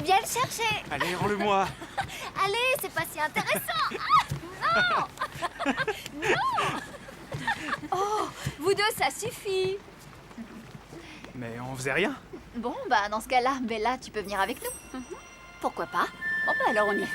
Viens le chercher. Allez, rends-le-moi. Allez, c'est pas si intéressant. Ah, non. Non. Oh, vous deux, ça suffit. Mais on faisait rien. Bon, bah dans ce cas-là, Bella, tu peux venir avec nous. Pourquoi pas? Bon, bah alors on y va.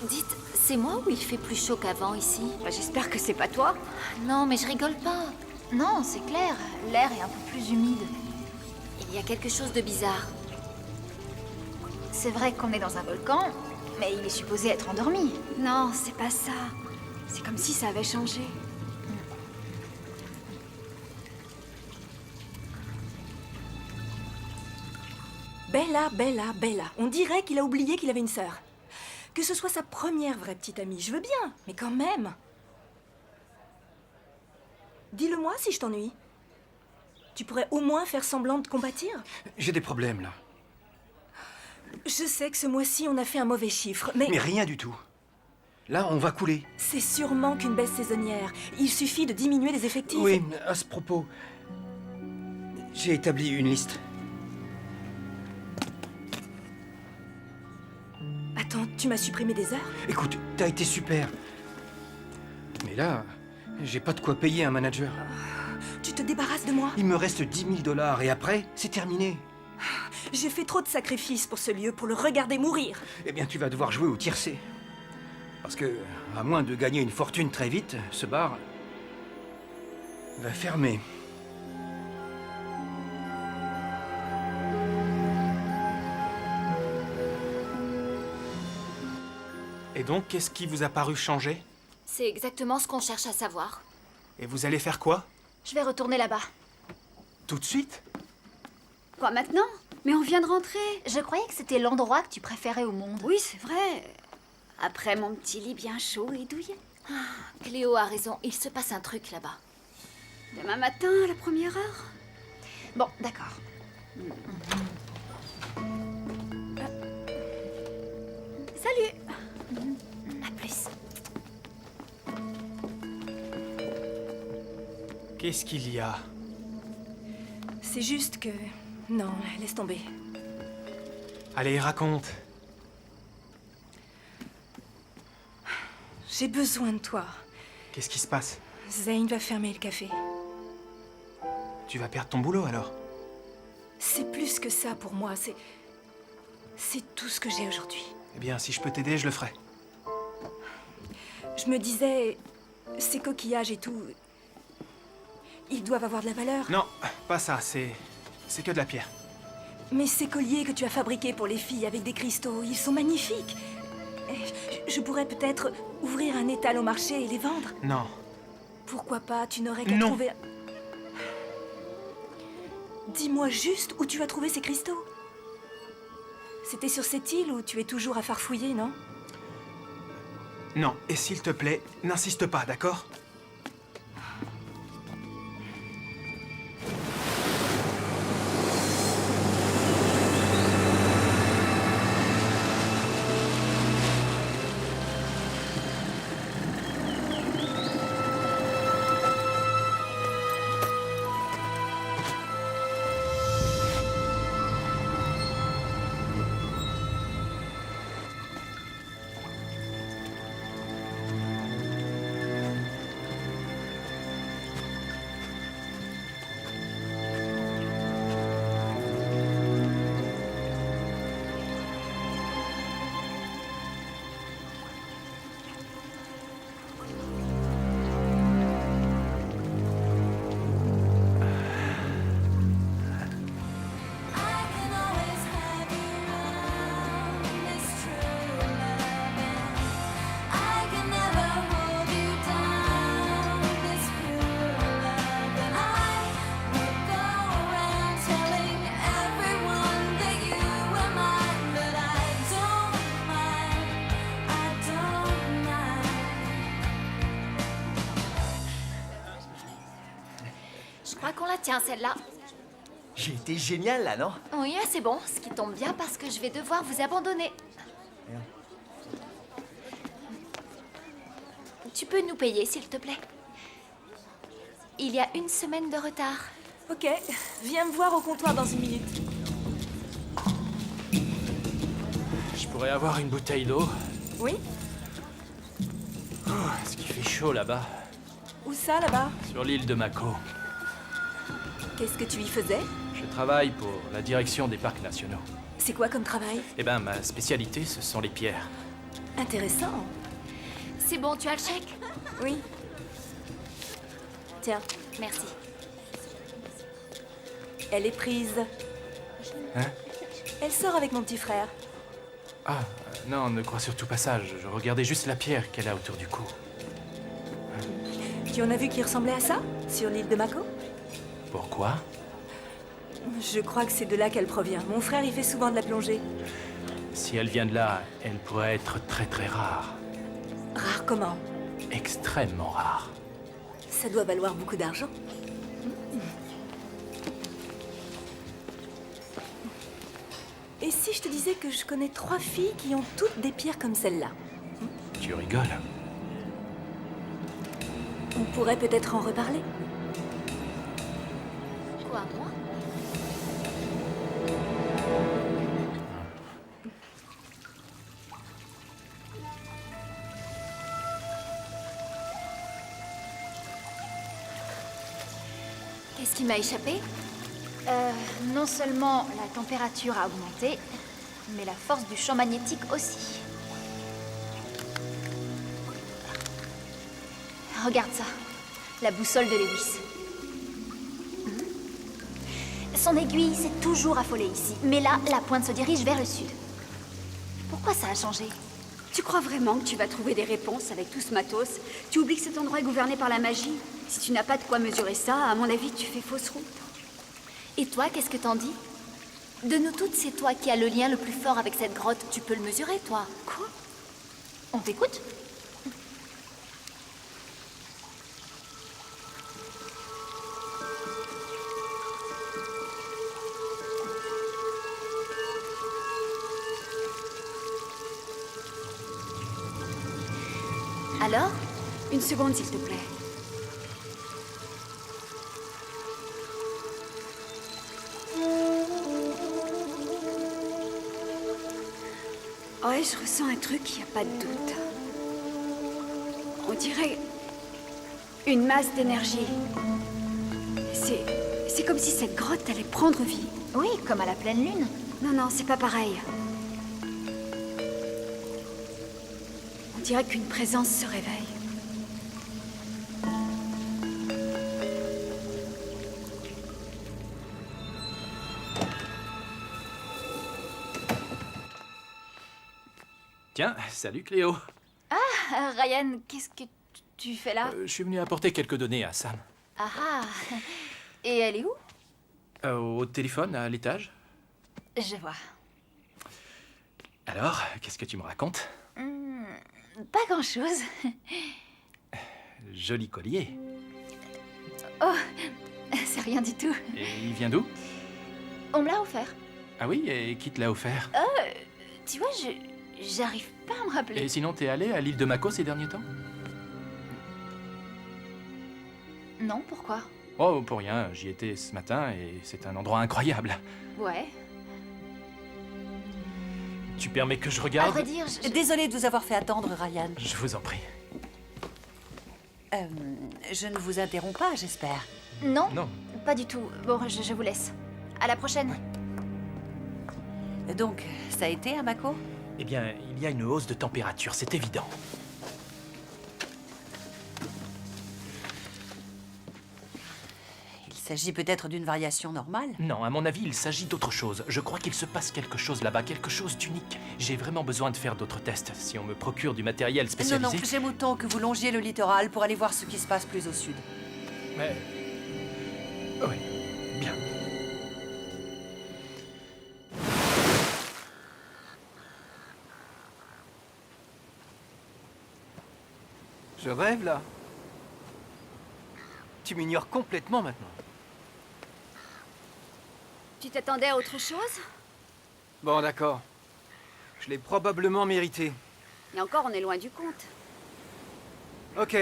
Dites, c'est moi ou il fait plus chaud qu'avant ici? Bah, j'espère que c'est pas toi. Non, mais je rigole pas. Non, c'est clair. L'air est un peu plus humide. Il y a quelque chose de bizarre. C'est vrai qu'on est dans un volcan, mais il est supposé être endormi. Non, c'est pas ça. C'est comme si ça avait changé. Bella, Bella, Bella. On dirait qu'il a oublié qu'il avait une sœur. Que ce soit sa première vraie petite amie, je veux bien, mais quand même. Dis-le-moi si je t'ennuie. Tu pourrais au moins faire semblant de compatir? J'ai des problèmes, là. Je sais que ce mois-ci, on a fait un mauvais chiffre, mais... Mais rien du tout. Là, on va couler. C'est sûrement qu'une baisse saisonnière. Il suffit de diminuer les effectifs. Oui, à ce propos, j'ai établi une liste. Attends, tu m'as supprimé des heures? Écoute, t'as été super. Mais là, j'ai pas de quoi payer un manager. Tu te débarrasses de moi? Il me reste 10 000 $ et après, c'est terminé. J'ai fait trop de sacrifices pour ce lieu, pour le regarder mourir. Eh bien, tu vas devoir jouer au tiercé. Parce que, à moins de gagner une fortune très vite, ce bar va fermer. Et donc, qu'est-ce qui vous a paru changer? C'est exactement ce qu'on cherche à savoir. Et vous allez faire quoi? Je vais retourner là-bas. Tout de suite? Quoi, maintenant? Mais on vient de rentrer. Je croyais que c'était l'endroit que tu préférais au monde. Oui, c'est vrai. Après mon petit lit bien chaud et douillet. Cléo a raison, il se passe un truc là-bas. Demain matin, à la première heure. Bon, d'accord. Salut. À plus. Qu'est-ce qu'il y a? C'est juste que... Non, laisse tomber. Allez, raconte. J'ai besoin de toi. Qu'est-ce qui se passe? Zane va fermer le café. Tu vas perdre ton boulot alors? C'est plus que ça pour moi, c'est tout ce que j'ai aujourd'hui. Eh bien, si je peux t'aider, je le ferai. Je me disais, ces coquillages et tout, ils doivent avoir de la valeur. Non, pas ça, c'est que de la pierre. Mais ces colliers que tu as fabriqués pour les filles avec des cristaux, ils sont magnifiques. Et je pourrais peut-être ouvrir un étal au marché et les vendre. Non. Pourquoi pas? Tu n'aurais qu'à Non. trouver... Dis-moi juste où tu as trouvé ces cristaux. C'était sur cette île où tu es toujours à farfouiller, non? Non, et s'il te plaît, n'insiste pas, d'accord? crois qu'on la tient, celle-là. J'ai été génial là, non? Oui, c'est bon, ce qui tombe bien parce que je vais devoir vous abandonner. Tu peux nous payer, s'il te plaît? Il y a une semaine de retard. Ok, viens me voir au comptoir dans une minute. Je pourrais avoir une bouteille d'eau. Oui? Est-ce qu'il fait chaud là-bas, Où ça, là-bas? sur l'île de Mako? Qu'est-ce que tu y faisais? Je travaille pour la direction des parcs nationaux. C'est quoi comme travail? Eh ben, ma spécialité, ce sont les pierres. Intéressant. C'est bon, tu as le chèque? Oui. Tiens, Merci. elle est prise. Hein? Elle sort avec mon petit frère. Ah, non, ne crois surtout pas ça. Je regardais juste la pierre qu'elle a autour du cou. Tu en as vu qui ressemblait à ça? Sur l'île de Mako? Pourquoi? Je crois que c'est de là qu'elle provient. Mon frère y fait souvent de la plongée. Si elle vient de là, elle pourrait être très très rare. Rare comment? Extrêmement rare. Ça doit valoir beaucoup d'argent. Et si je te disais que je connais 3 filles qui ont toutes des pierres comme celle-là? Tu rigoles? On pourrait peut-être en reparler. Quoi, moi? Qu'est-ce qui m'a échappé? Non seulement la température a augmenté, mais la force du champ magnétique aussi. Regarde ça, la boussole de Lewis. Son aiguille s'est toujours affolée ici, mais là, la pointe se dirige vers le sud. Pourquoi ça a changé? Tu crois vraiment que tu vas trouver des réponses avec tout ce matos? Tu oublies que cet endroit est gouverné par la magie? Si tu n'as pas de quoi mesurer ça, à mon avis, tu fais fausse route. Et toi, qu'est-ce que t'en dis? De nous toutes, c'est toi qui as le lien le plus fort avec cette grotte. Tu peux le mesurer, toi. Quoi? On t'écoute? Alors? Une seconde, s'il te plaît. Ouais, je ressens un truc, y a pas de doute. On dirait une masse d'énergie. C'est comme si cette grotte allait prendre vie. Oui, comme à la pleine lune. Non, non, c'est pas pareil. On dirait qu'une présence se réveille. Tiens, salut Cléo. Ryan, qu'est-ce que tu fais là? Je suis venu apporter quelques données à Sam. Ah ah. Et elle est où? Au téléphone, à l'étage. Je vois. Alors, qu'est-ce que tu me racontes? Pas grand-chose. Joli collier. C'est rien du tout. Et il vient d'où? On me l'a offert. Ah oui, et qui te l'a offert? Tu vois, j'arrive pas à me rappeler. Et sinon, t'es allé à l'île de Mako ces derniers temps? Non, pourquoi? Oh, pour rien, j'y étais ce matin et c'est un endroit incroyable. Ouais. Tu permets que je À regarde? vrai dire, Désolée de vous avoir fait attendre, Ryan. Je vous en prie. Je ne vous interromps pas, j'espère. Non, Non. pas du tout. Bon, je vous laisse. À la prochaine. Donc, ça a été à Mako? Eh bien, il y a une hausse de température, c'est évident. Il s'agit peut-être d'une variation normale. Non, à mon avis, il s'agit d'autre chose. Je crois qu'il se passe quelque chose là-bas, quelque chose d'unique. J'ai vraiment besoin de faire d'autres tests. Si on me procure du matériel Non, spécialisé... non, j'aime autant que vous longiez le littoral pour aller voir ce qui se passe plus au sud. Mais... Oui, bien. Je rêve là. Tu m'ignores complètement maintenant. Tu t'attendais à autre chose? Bon, d'accord. Je l'ai probablement mérité. Et encore, on est loin du compte. Ok,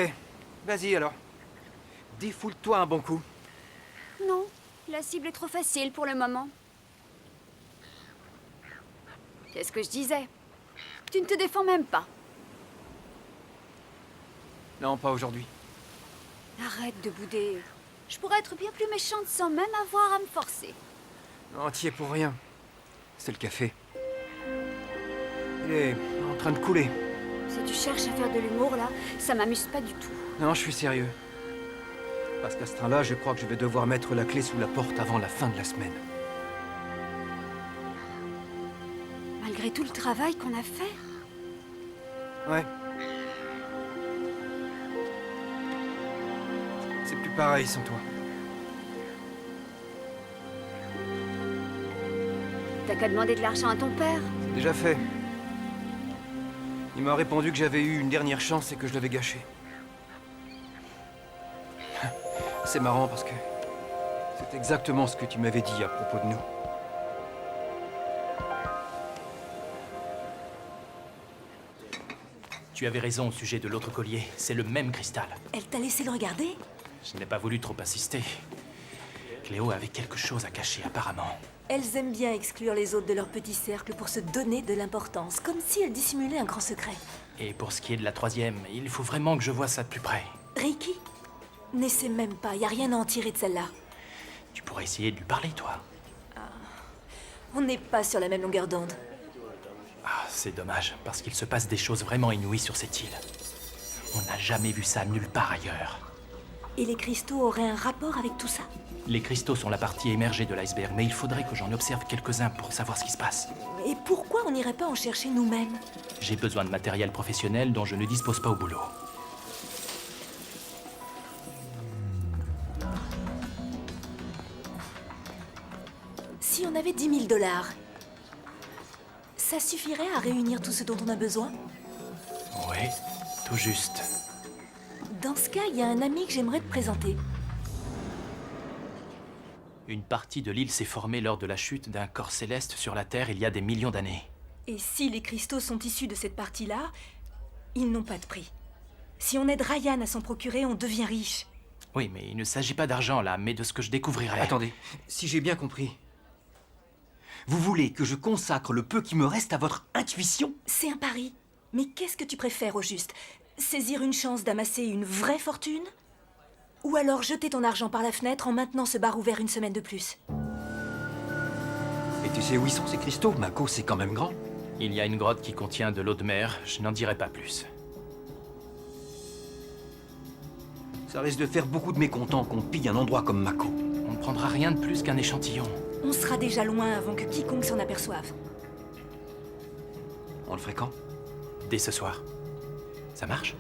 vas-y alors. Défoule-toi un bon coup. Non, la cible est trop facile pour le moment. Qu'est-ce que je disais? Tu ne te défends même pas. Non, pas aujourd'hui. Arrête de bouder. Je pourrais être bien plus méchante sans même avoir à me forcer. Non, t'y es pour rien. C'est le café. Il est en train de couler. Si tu cherches à faire de l'humour, là, ça m'amuse pas du tout. Non, je suis sérieux. Parce qu'à ce train-là, je crois que je vais devoir mettre la clé sous la porte avant la fin de la semaine. Malgré tout le travail qu'on a fait. Ouais. C'est plus pareil sans toi. T'as qu'à demander de l'argent à ton père. C'est déjà fait. Il m'a répondu que j'avais eu une dernière chance et que je l'avais gâchée. C'est marrant parce que c'est exactement ce que tu m'avais dit à propos de nous. Tu avais raison au sujet de l'autre collier. C'est le même cristal. Elle t'a laissé le regarder? Je n'ai pas voulu trop insister. Cléo avait quelque chose à cacher, apparemment. Elles aiment bien exclure les autres de leur petit cercle pour se donner de l'importance, comme si elles dissimulaient un grand secret. Et pour ce qui est de la troisième, il faut vraiment que je voie ça de plus près. Ricky? N'essaie même pas, y a rien à en tirer de celle-là. Tu pourrais essayer de lui parler, toi. On n'est pas sur la même longueur d'onde. Ah, c'est dommage, parce qu'il se passe des choses vraiment inouïes sur cette île. On n'a jamais vu ça nulle part ailleurs. Et les cristaux auraient un rapport avec tout ça? Les cristaux sont la partie émergée de l'iceberg, mais il faudrait que j'en observe quelques-uns pour savoir ce qui se passe. Et pourquoi on n'irait pas en chercher nous-mêmes? J'ai besoin de matériel professionnel dont je ne dispose pas au boulot. Si on avait 10 000 $, ça suffirait à réunir tout ce dont on a besoin? Oui, tout juste. Dans ce cas, il y a un ami que j'aimerais te présenter. Une partie de l'île s'est formée lors de la chute d'un corps céleste sur la Terre il y a des millions d'années. Et si les cristaux sont issus de cette partie-là, ils n'ont pas de prix. Si on aide Ryan à s'en procurer, on devient riche. Oui, mais il ne s'agit pas d'argent là, mais de ce que je découvrirai. Attendez, si j'ai bien compris. Vous voulez que je consacre le peu qui me reste à votre intuition? C'est un pari. Mais qu'est-ce que tu préfères au juste? Saisir une chance d'amasser une vraie fortune? Ou alors jeter ton argent par la fenêtre en maintenant ce bar ouvert une semaine de plus? Et tu sais où ils sont ces cristaux? Mako, c'est quand même grand. Il y a une grotte qui contient de l'eau de mer, je n'en dirai pas plus. Ça risque de faire beaucoup de mécontents qu'on pille un endroit comme Mako. On ne prendra rien de plus qu'un échantillon. On sera déjà loin avant que quiconque s'en aperçoive. On le ferait quand? Dès ce soir. Ça marche?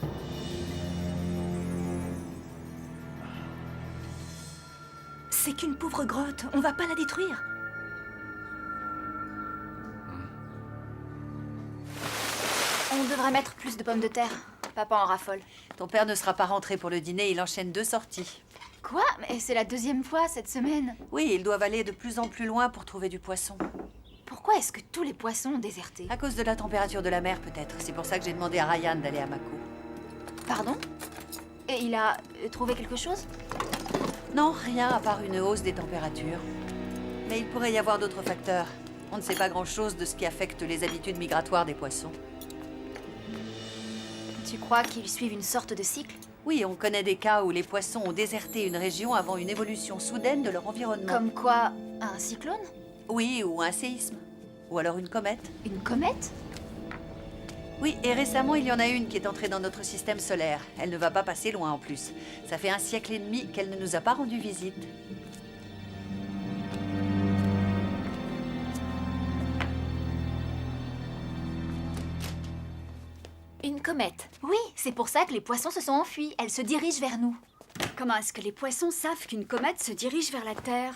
C'est qu'une pauvre grotte, on va pas la détruire. On devrait mettre plus de pommes de terre. Papa en raffole. Ton père ne sera pas rentré pour le dîner, il enchaîne 2 sorties. Quoi? Mais c'est la 2e fois cette semaine. Oui, ils doivent aller de plus en plus loin pour trouver du poisson. Pourquoi est-ce que tous les poissons ont déserté? À cause de la température de la mer, peut-être. C'est pour ça que j'ai demandé à Ryan d'aller à Mako. Pardon? Et il a trouvé quelque chose? Non, rien à part une hausse des températures. Mais il pourrait y avoir d'autres facteurs. On ne sait pas grand-chose de ce qui affecte les habitudes migratoires des poissons. Tu crois qu'ils suivent une sorte de cycle? Oui, on connaît des cas où les poissons ont déserté une région avant une évolution soudaine de leur environnement. Comme quoi? Un cyclone? Oui, ou un séisme. Ou alors une comète. Une comète? Oui, et récemment, il y en a une qui est entrée dans notre système solaire. Elle ne va pas passer loin en plus. Ça fait 1 siècle et demi qu'elle ne nous a pas rendu visite. Une comète. Oui, c'est pour ça que les poissons se sont enfuis. Elle se dirige vers nous. Comment est-ce que les poissons savent qu'une comète se dirige vers la Terre?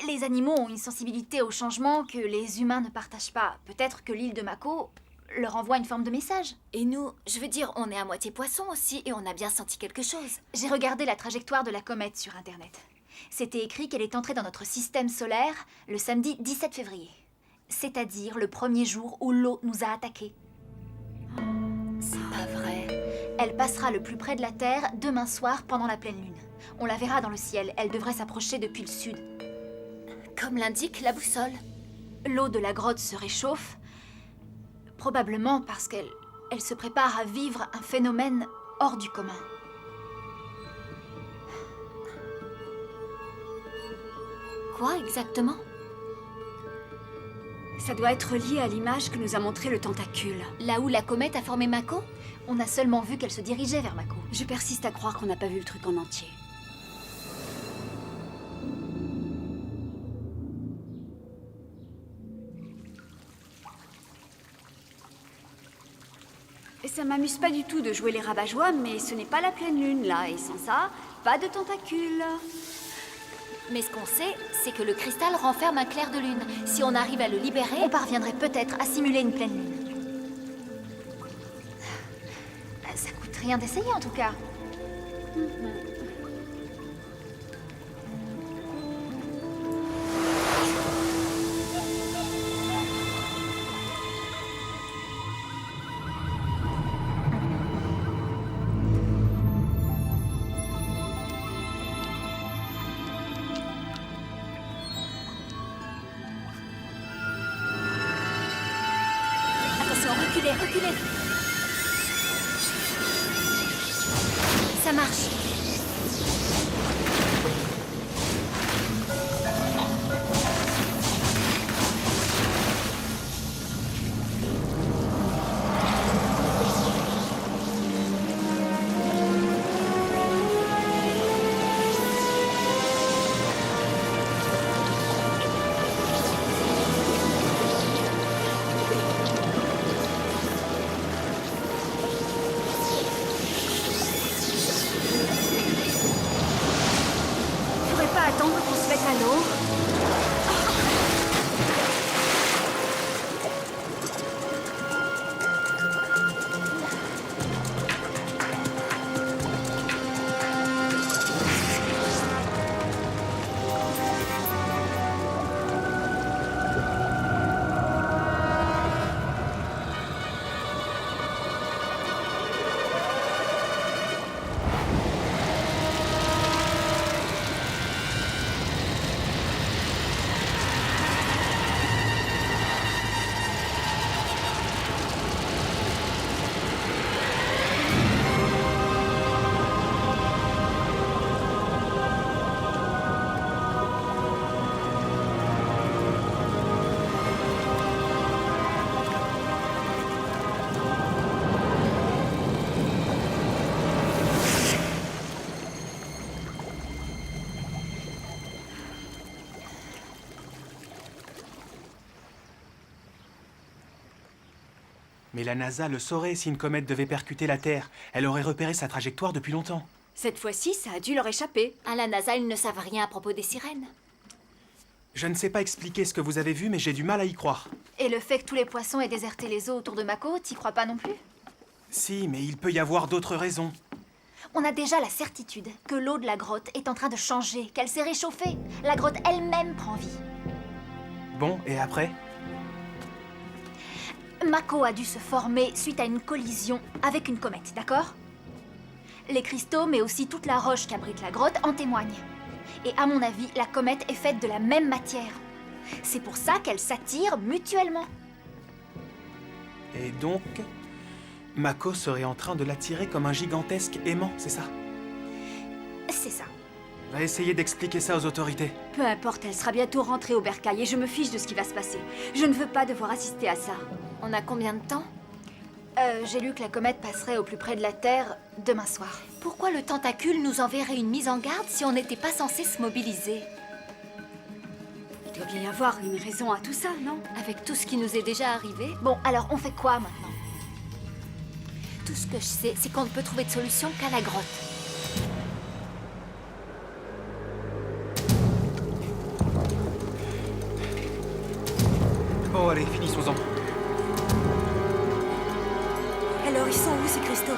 Les animaux ont une sensibilité au changement que les humains ne partagent pas. Peut-être que l'île de Mako leur envoie une forme de message. Et nous, je veux dire, on est à moitié poisson aussi et on a bien senti quelque chose. J'ai regardé la trajectoire de la comète sur Internet. C'était écrit qu'elle est entrée dans notre système solaire le samedi 17 février. C'est-à-dire le premier jour où l'eau nous a attaqués. C'est pas vrai. Elle passera le plus près de la Terre demain soir pendant la pleine lune. On la verra dans le ciel, elle devrait s'approcher depuis le sud. Comme l'indique la boussole. L'eau de la grotte se réchauffe, probablement parce qu'elle se prépare à vivre un phénomène hors du commun. Quoi exactement? Ça doit être lié à l'image que nous a montré le tentacule. Là où la comète a formé Mako, on a seulement vu qu'elle se dirigeait vers Mako. Je persiste à croire qu'on n'a pas vu le truc en entier. Et ça m'amuse pas du tout de jouer les rabat-joie, mais ce n'est pas la pleine lune, là. Et sans ça, pas de tentacules. Mais ce qu'on sait, c'est que le cristal renferme un clair de lune. Si on arrive à le libérer, on parviendrait peut-être à simuler une pleine lune. Ça coûte rien d'essayer en tout cas. Reculez, reculez. Ça marche. Attendre qu'on se mette à l'eau. Mais la NASA le saurait si une comète devait percuter la Terre. Elle aurait repéré sa trajectoire depuis longtemps. Cette fois-ci, ça a dû leur échapper. À la NASA, ils ne savent rien à propos des sirènes. Je ne sais pas expliquer ce que vous avez vu, mais j'ai du mal à y croire. Et le fait que tous les poissons aient déserté les eaux autour de Mako, t'y crois pas non plus? Si, mais il peut y avoir d'autres raisons. On a déjà la certitude que l'eau de la grotte est en train de changer, qu'elle s'est réchauffée. La grotte elle-même prend vie. Bon, et après? Mako a dû se former suite à une collision avec une comète, d'accord? Les cristaux, mais aussi toute la roche qu'abrite la grotte, en témoignent. Et à mon avis, la comète est faite de la même matière. C'est pour ça qu'elles s'attirent mutuellement. Et donc, Mako serait en train de l'attirer comme un gigantesque aimant, c'est ça? C'est ça. Va essayer d'expliquer ça aux autorités. Peu importe, elle sera bientôt rentrée au bercail et je me fiche de ce qui va se passer. Je ne veux pas devoir assister à ça. On a combien de temps? J'ai lu que la comète passerait au plus près de la Terre demain soir. Pourquoi le tentacule nous enverrait une mise en garde si on n'était pas censé se mobiliser? Il doit bien y avoir une raison à tout ça, non? Avec tout ce qui nous est déjà arrivé, Bon, alors on fait quoi maintenant? tout ce que je sais, c'est qu'on ne peut trouver de solution qu'à la grotte. Bon, allez, finissons-en. Alors, ils sont où, ces cristaux?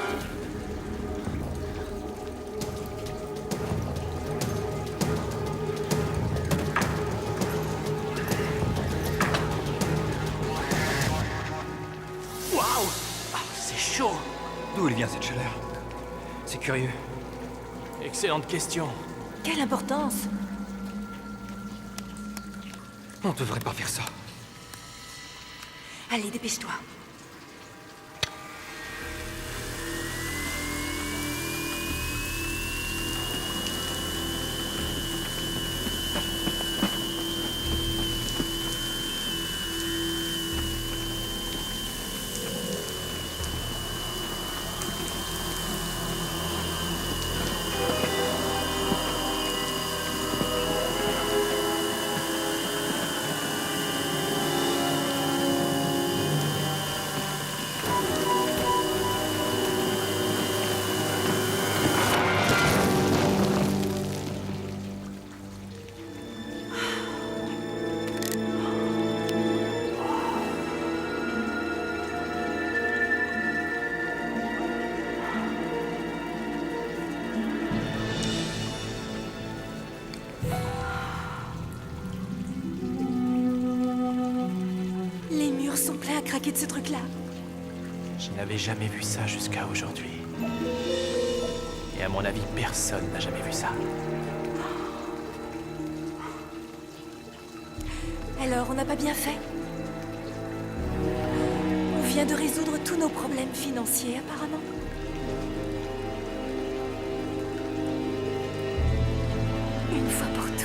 Waouh! Ah, c'est chaud! D'où elle vient cette chaleur? C'est curieux. Excellente question. Quelle importance! On devrait pas faire ça. Allez, dépêche-toi. Les murs sont pleins à craquer de ce truc-là. Je n'avais jamais vu ça jusqu'à aujourd'hui. Et à mon avis, personne n'a jamais vu ça. Alors, on n'a pas bien fait? On vient de résoudre tous nos problèmes financiers, apparemment. Une fois pour toutes.